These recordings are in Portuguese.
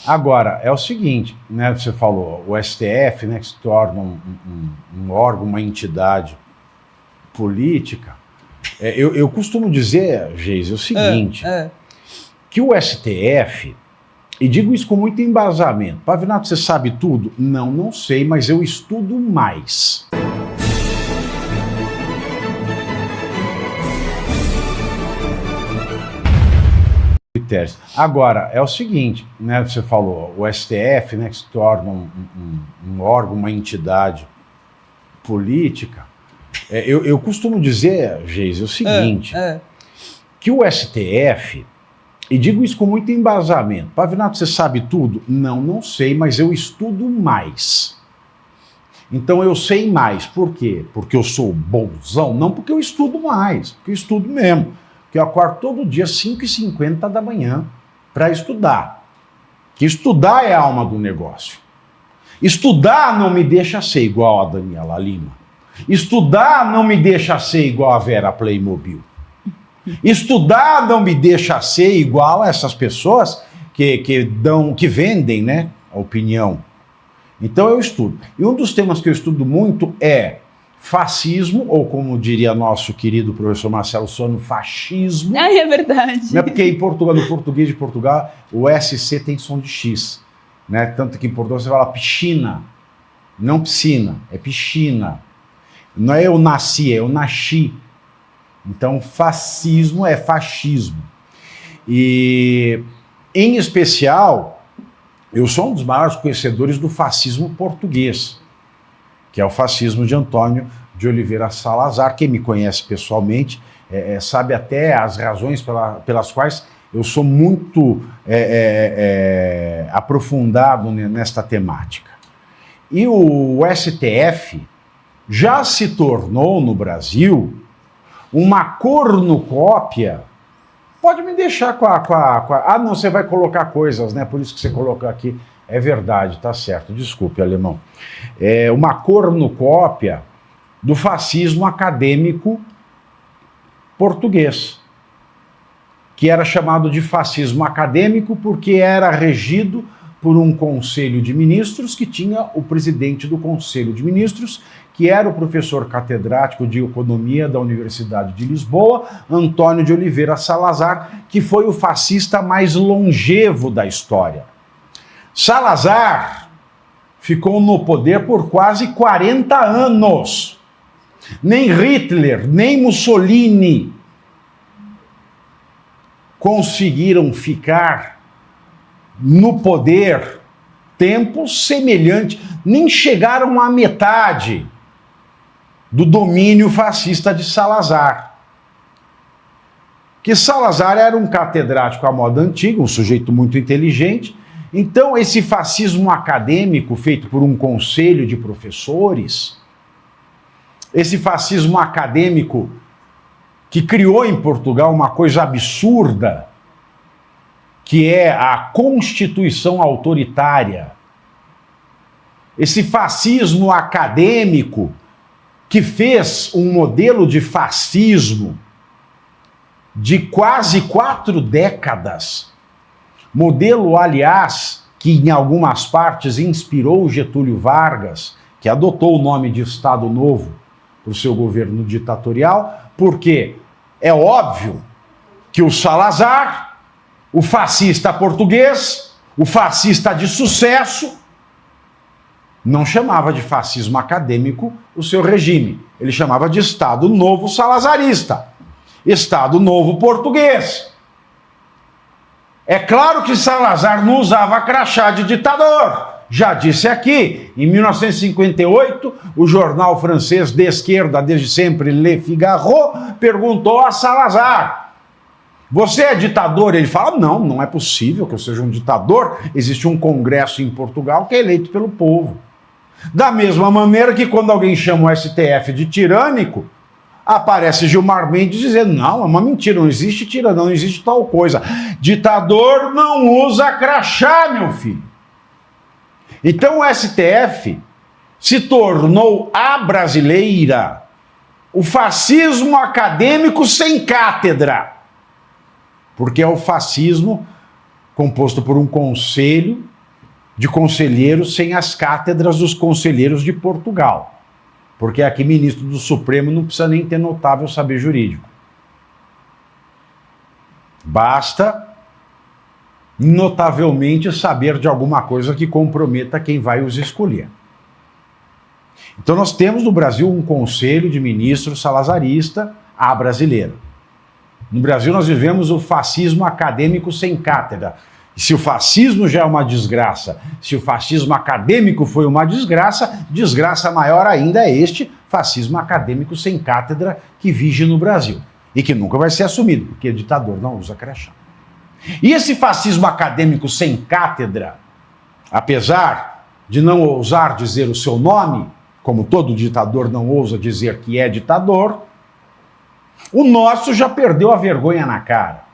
Agora, é o seguinte, né, você falou, o STF, né, que se torna um órgão, uma entidade política. Eu costumo dizer, Geise, o seguinte, que o STF, e digo isso com muito embasamento, Pavinato, você sabe tudo? Não, não sei, mas eu estudo mais. Agora, é o seguinte, né, você falou, o STF, né, que se torna um órgão, uma entidade política. Eu costumo dizer, Geise, o seguinte, que o STF, e digo isso com muito embasamento, Pavinato, você sabe tudo? Não, não sei, mas eu estudo mais. Então eu sei mais. Por quê? Porque eu sou bonzão? Não porque eu estudo mais, porque eu estudo mesmo. Porque eu acordo todo dia às 5h50 da manhã para estudar. Que estudar é a alma do negócio. Estudar não me deixa ser igual a Daniela Lima. Estudar não me deixa ser igual a Vera Playmobil. Estudar não me deixa ser igual a essas pessoas que vendem, né, a opinião. Então eu estudo. E um dos temas que eu estudo muito é fascismo, ou como diria nosso querido professor Marcelo Sono, fascismo. É verdade. Não é porque em Portugal, no português de Portugal, o SC tem som de X. Né? Tanto que em Portugal você fala piscina, não piscina, é piscina. Não é eu nasci, é eu nasci. Então fascismo é fascismo. E, em especial, eu sou um dos maiores conhecedores do fascismo português, que é o fascismo de Antônio de Oliveira Salazar. Quem me conhece pessoalmente sabe até as razões pelas quais eu sou muito aprofundado nesta temática. E o STF já se tornou no Brasil uma cornucópia. Pode me deixar com a... Ah, não, você vai colocar coisas, né? Por isso que você colocou aqui. É verdade, tá certo. Desculpe, alemão. É uma cornucópia do fascismo acadêmico português, que era chamado de fascismo acadêmico porque era regido por um conselho de ministros que tinha o presidente do conselho de ministros, que era o professor catedrático de economia da Universidade de Lisboa, Antônio de Oliveira Salazar, que foi o fascista mais longevo da história. Salazar ficou no poder por quase 40 anos. Nem Hitler, nem Mussolini conseguiram ficar no poder tempo semelhante, nem chegaram à metade do domínio fascista de Salazar. Que Salazar era um catedrático à moda antiga, um sujeito muito inteligente. Então, esse fascismo acadêmico feito por um conselho de professores, esse fascismo acadêmico que criou em Portugal uma coisa absurda, que é a Constituição autoritária, esse fascismo acadêmico que fez um modelo de fascismo de quase 4 décadas, modelo, aliás, que em algumas partes inspirou Getúlio Vargas, que adotou o nome de Estado Novo para o seu governo ditatorial, porque é óbvio que o Salazar, o fascista português, o fascista de sucesso, não chamava de fascismo acadêmico o seu regime. Ele chamava de Estado Novo Salazarista, Estado Novo Português. É claro que Salazar não usava crachá de ditador. Já disse aqui, em 1958, o jornal francês de esquerda, desde sempre, Le Figaro, perguntou a Salazar: você é ditador? Ele fala: não, não é possível que eu seja um ditador. Existe um congresso em Portugal que é eleito pelo povo. Da mesma maneira que quando alguém chama o STF de tirânico, aparece Gilmar Mendes dizendo: não, é uma mentira, não existe tirania, não existe tal coisa. Ditador não usa crachá, meu filho. Então o STF se tornou a brasileira, o fascismo acadêmico sem cátedra, porque é o fascismo composto por um conselho de conselheiros sem as cátedras dos conselheiros de Portugal. Porque aqui ministro do Supremo não precisa nem ter notável saber jurídico. Basta notavelmente saber de alguma coisa que comprometa quem vai os escolher. Então nós temos no Brasil um conselho de ministros salazarista à brasileira. No Brasil nós vivemos o fascismo acadêmico sem cátedra. E se o fascismo já é uma desgraça, se o fascismo acadêmico foi uma desgraça, desgraça maior ainda é este fascismo acadêmico sem cátedra que vige no Brasil. E que nunca vai ser assumido, porque ditador não usa crachá. E esse fascismo acadêmico sem cátedra, apesar de não ousar dizer o seu nome, como todo ditador não ousa dizer que é ditador, o nosso já perdeu a vergonha na cara.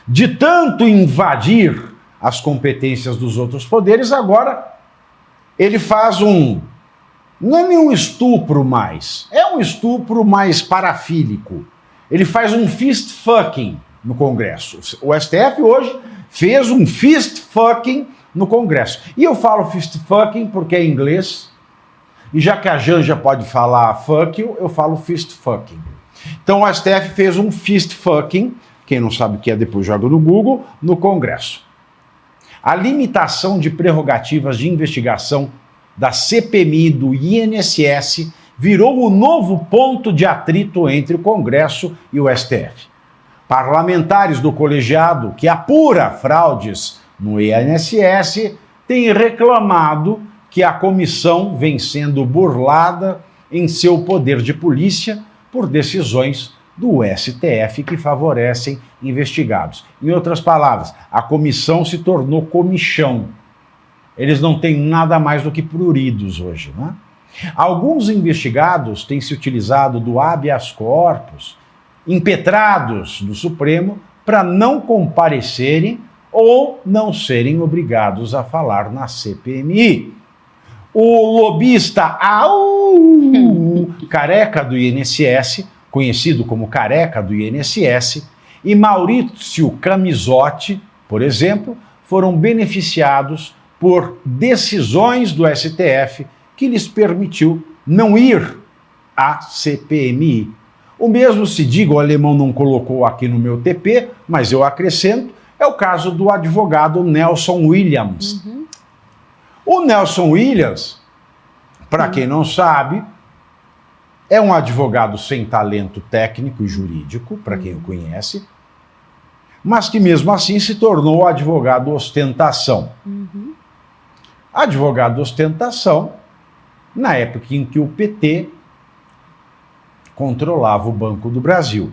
De tanto invadir as competências dos outros poderes, agora ele faz não é nenhum estupro mais, é um estupro mais parafílico. Ele faz um fist fucking no Congresso. O STF hoje fez um fist fucking no Congresso. E eu falo fist fucking porque é inglês, e já que a Janja pode falar fuck you, eu falo fist fucking. Então o STF fez um fist fucking, quem não sabe o que é depois joga no Google, no Congresso. A limitação de prerrogativas de investigação da CPMI e do INSS virou o novo ponto de atrito entre o Congresso e o STF. Parlamentares do colegiado que apura fraudes no INSS têm reclamado que a comissão vem sendo burlada em seu poder de polícia por decisões do STF que favorecem investigados. Em outras palavras, a comissão se tornou comichão. Eles não têm nada mais do que pruridos hoje, né? Alguns investigados têm se utilizado do habeas corpus, impetrados no Supremo, para não comparecerem ou não serem obrigados a falar na CPMI. O lobista careca do INSS, conhecido como careca do INSS, e Maurício Camisotti, por exemplo, foram beneficiados por decisões do STF que lhes permitiu não ir à CPMI. O mesmo se diga, o alemão não colocou aqui no meu TP, mas eu acrescento, é o caso do advogado Nelson Williams. O Nelson Williams, para quem não sabe, é um advogado sem talento técnico e jurídico, para quem o conhece, mas que mesmo assim se tornou advogado ostentação. Advogado ostentação na época em que o PT controlava o Banco do Brasil.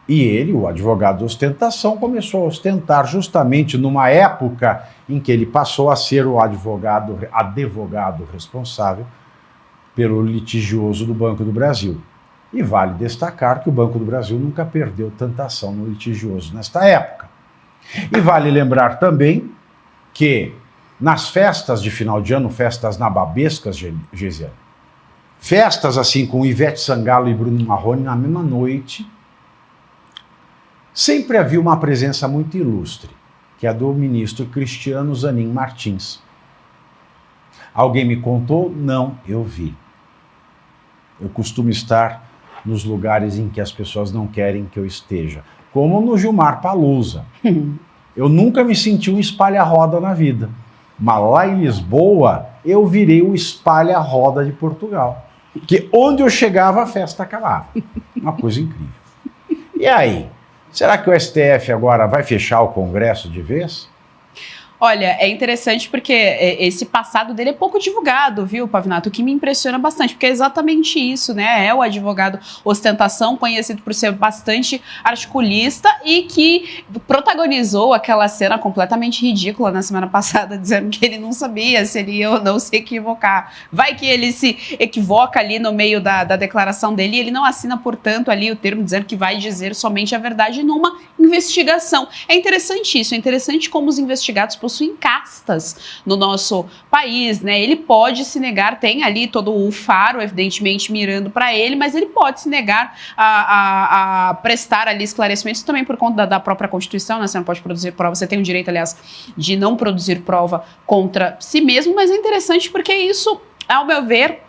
E ele, o advogado ostentação, começou a ostentar justamente numa época em que ele passou a ser o advogado responsável pelo litigioso do Banco do Brasil. E vale destacar que o Banco do Brasil nunca perdeu tanta ação no litigioso nesta época. E vale lembrar também que nas festas de final de ano, festas nababescas, Geisiane, festas assim com Ivete Sangalo e Bruno Marrone na mesma noite, sempre havia uma presença muito ilustre, que é a do ministro Cristiano Zanin Martins. Alguém me contou? Não, eu vi. Eu costumo estar nos lugares em que as pessoas não querem que eu esteja, como no Gilmar Palusa. Eu nunca me senti um espalha-roda na vida, mas lá em Lisboa eu virei o espalha-roda de Portugal, porque onde eu chegava a festa acabava. Uma coisa incrível. E aí? Será que o STF agora vai fechar o Congresso de vez? Olha, é interessante porque esse passado dele é pouco divulgado, viu, Pavinato? O que me impressiona bastante, porque é exatamente isso, né? É o advogado ostentação, conhecido por ser bastante articulista e que protagonizou aquela cena completamente ridícula na semana passada, dizendo que ele não sabia se ele ia ou não se equivocar. Vai que ele se equivoca ali no meio da declaração dele e ele não assina, portanto, ali o termo dizendo que vai dizer somente a verdade numa investigação. É interessante isso, é interessante como os investigados possuem possuem castas no nosso país, né? Ele pode se negar, tem ali todo o faro, evidentemente, mirando para ele, mas ele pode se negar a prestar ali esclarecimentos também por conta da própria Constituição, né? Você não pode produzir prova, você tem o direito, aliás, de não produzir prova contra si mesmo, mas é interessante porque isso, ao meu ver,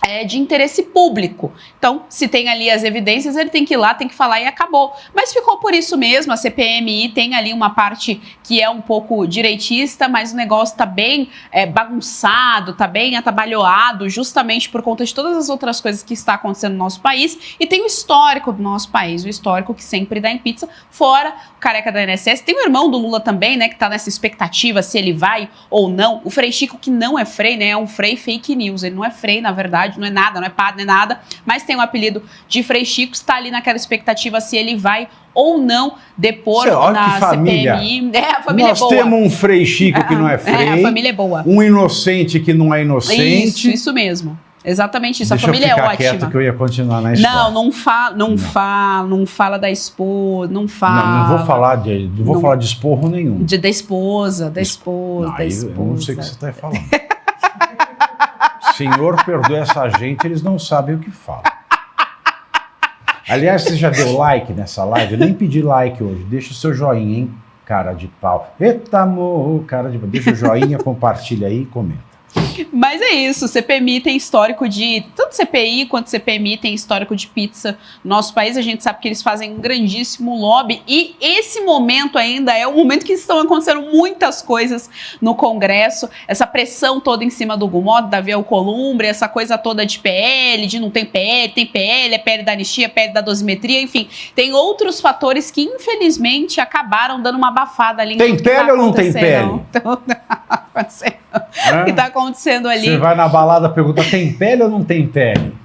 é de interesse público. Então, se tem ali as evidências, ele tem que ir lá, tem que falar e acabou. Mas ficou por isso mesmo, a CPMI tem ali uma parte que é um pouco direitista, mas o negócio está bem bagunçado, está bem atabalhoado, justamente por conta de todas as outras coisas que está acontecendo no nosso país, e tem o histórico do nosso país, o histórico que sempre dá em pizza, fora o careca da INSS. Tem o irmão do Lula também, né, que está nessa expectativa se ele vai ou não. O Frei Chico, que não é Frei, né, é um Frei fake news, ele não é Frei, na verdade, não é nada, não é padre, não é nada, mas tem o apelido de Frei Chico, está ali naquela expectativa se ele vai ou não depor na CPMI. A família Nós é boa. temos um Frei Chico que não é Frei, a família é boa. Um inocente que não é inocente. Isso mesmo. Exatamente isso. Deixa a família eu ficar é ótima. quieto que eu ia continuar na história. Não fala da esposa, não fala. Não vou falar de esporro nenhum. Da esposa. Eu não sei o que você está falando. Senhor, perdoe essa gente, eles não sabem o que falam. Aliás, você já deu like nessa live? Eu nem pedi like hoje. Deixa o seu joinha, hein? Cara de pau. Eita, amor, cara de pau. Deixa o joinha, compartilha aí e comenta. Mas é isso, CPMI tem histórico de... Tanto CPI quanto CPMI tem histórico de pizza no nosso país. A gente sabe que eles fazem um grandíssimo lobby. E esse momento ainda é o momento que estão acontecendo muitas coisas no Congresso. Essa pressão toda em cima do Gumod, Davi Alcolumbre, essa coisa toda de PL, de não tem PL, tem PL, é PL da anistia, PL da dosimetria, enfim. Tem outros fatores que, infelizmente, acabaram dando uma abafada ali. Tem PL ou não tem PL? Então, o que está acontecendo ali? Você vai na balada e pergunta, tem pele ou não tem pele?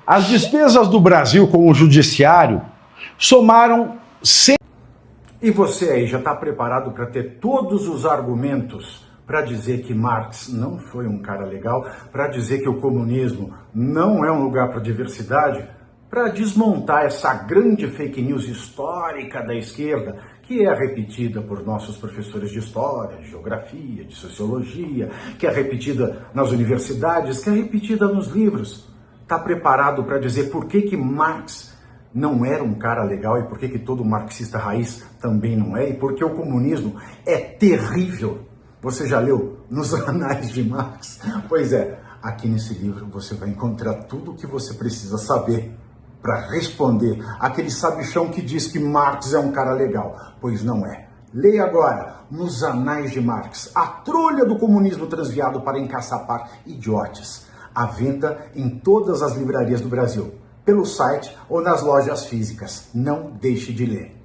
As despesas do Brasil com o judiciário somaram... E você aí já está preparado para ter todos os argumentos para dizer que Marx não foi um cara legal, para dizer que o comunismo não é um lugar para diversidade, para desmontar essa grande fake news histórica da esquerda, que é repetida por nossos professores de história, de geografia, de sociologia, que é repetida nas universidades, que é repetida nos livros. Está preparado para dizer por que Marx não era um cara legal e por que todo marxista raiz também não é, e por que o comunismo é terrível? Você já leu nos Anais de Marx? Pois é, aqui nesse livro você vai encontrar tudo o que você precisa saber para responder aquele sabichão que diz que Marx é um cara legal, pois não é. Leia agora, nos Anais de Marx, a trolha do comunismo transviado para encaçapar idiotas. À venda em todas as livrarias do Brasil, pelo site ou nas lojas físicas. Não deixe de ler.